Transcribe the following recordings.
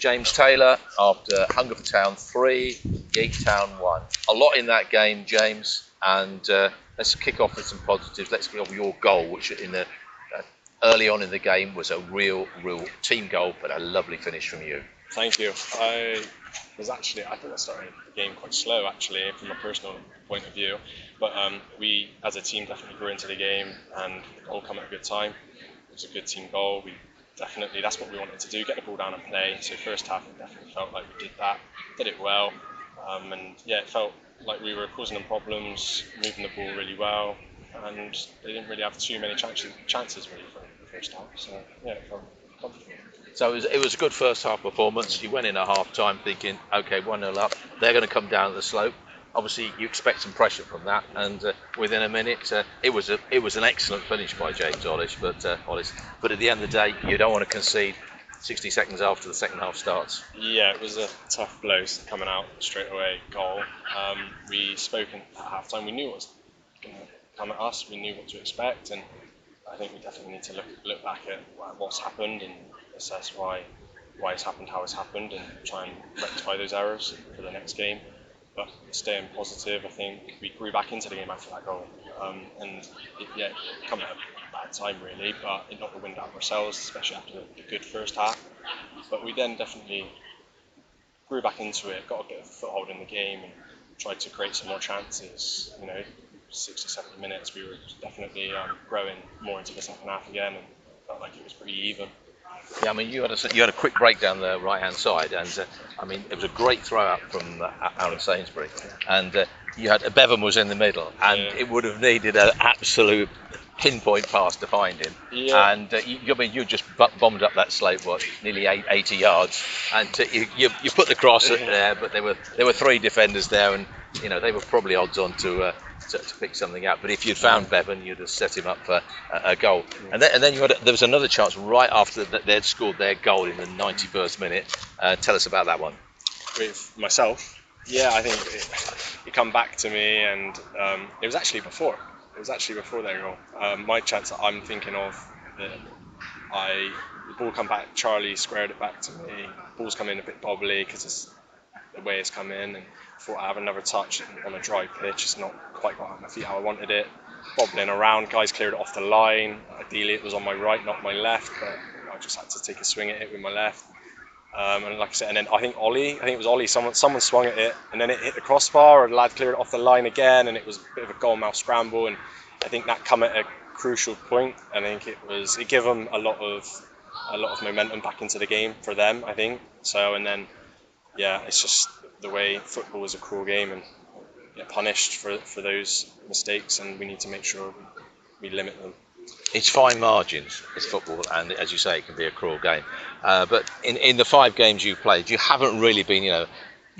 James Taylor after Hungerford Town 3, Geek Town 1. A lot in that game, James, and let's kick off with some positives. Let's kick off with your goal, which early on in the game was a real team goal, but a lovely finish from you. Thank you. I think I started the game quite slow actually from a personal point of view, but we as a team definitely grew into the game and the goal came at a good time. It was a good team goal. That's what we wanted to do, get the ball down and play. So first half it definitely felt like we did it well, and yeah, it felt like we were causing them problems, moving the ball really well, and they didn't really have too many chances really for the first half. So yeah, it felt comfortable. So it was a good first half performance. You went in at half time thinking, okay, 1-0 up, they're going to come down the slope. Obviously, you expect some pressure from that, and within a minute, it was an excellent finish by James Ollis. But at the end of the day, you don't want to concede 60 seconds after the second half starts. Yeah, it was a tough blow coming out straight away. Goal. We spoke at half time. We knew what was going to come at us. We knew what to expect, and I think we definitely need to look back at what's happened and assess why it's happened, how it's happened, and try and rectify those errors for the next game. But staying positive, I think we grew back into the game after that goal, and it come at a bad time really, but it knocked the wind out of ourselves, especially after the good first half. But we then definitely grew back into it, got a bit of a foothold in the game, and tried to create some more chances. 60, 70 minutes, we were definitely growing more into the second half again, and felt like it was pretty even. Yeah, I mean, you had a quick break down the right-hand side, and it was a great throw-out from Aaron Sainsbury, and you had Bevan was in the middle, and it would have needed an absolute pinpoint pass to find him. Yeah. And you just bombed up that slope, nearly 80 yards, and you put the cross there, but there were three defenders there, and they were probably odds on to pick something out. But if you'd found Bevan, you'd have set him up for a goal. And then there was another chance right after they'd scored their goal in the 91st minute. Tell us about that one. With myself, yeah, I think it come back to me, and it was actually before. It was actually before their goal. My chance that I'm thinking of, the ball come back. Charlie squared it back to me. Ball's come in a bit bobbly because it's the way it's come in, and thought I have another touch on a dry pitch. It's not quite got at my feet how I wanted it. Bobbling around, guys cleared it off the line. Ideally, it was on my right, not my left, but I just had to take a swing at it with my left. And like I said, and then I think it was Ollie. Someone swung at it, and then it hit the crossbar. And the lad cleared it off the line again, and it was a bit of a goal mouth scramble. And I think that come at a crucial point. I think it gave them a lot of momentum back into the game for them. I think so. And then it's just the way football is a cruel game, and get punished for those mistakes, and we need to make sure we limit them. It's fine margins, it's football, and as you say, it can be a cruel game. But in the 5 games you've played, you haven't really been,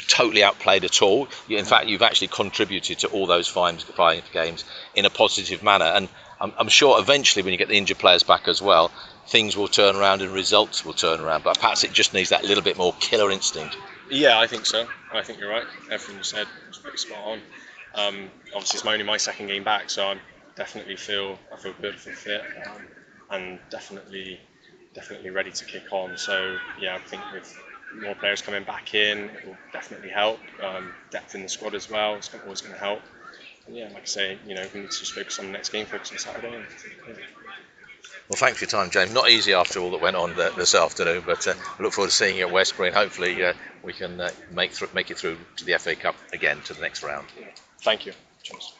totally outplayed at all. In fact, you've actually contributed to all those 5 games in a positive manner. And I'm sure eventually, when you get the injured players back as well, things will turn around and results will turn around. But perhaps it just needs that little bit more killer instinct. Yeah, I think so. I think you're right. Everything you said was pretty spot on. Obviously, it's only my second game back, so I definitely feel good, feel fit, and definitely ready to kick on. So yeah, I think with more players coming back in, it will definitely help. Depth in the squad as well, it's always going to help. And yeah, like I say, we need to just focus on the next game, focus on Saturday. Well, thanks for your time, James. Not easy after all that went on this afternoon, but I look forward to seeing you at Westbury, and hopefully we can make it through to the FA Cup again, to the next round. Thank you. Cheers.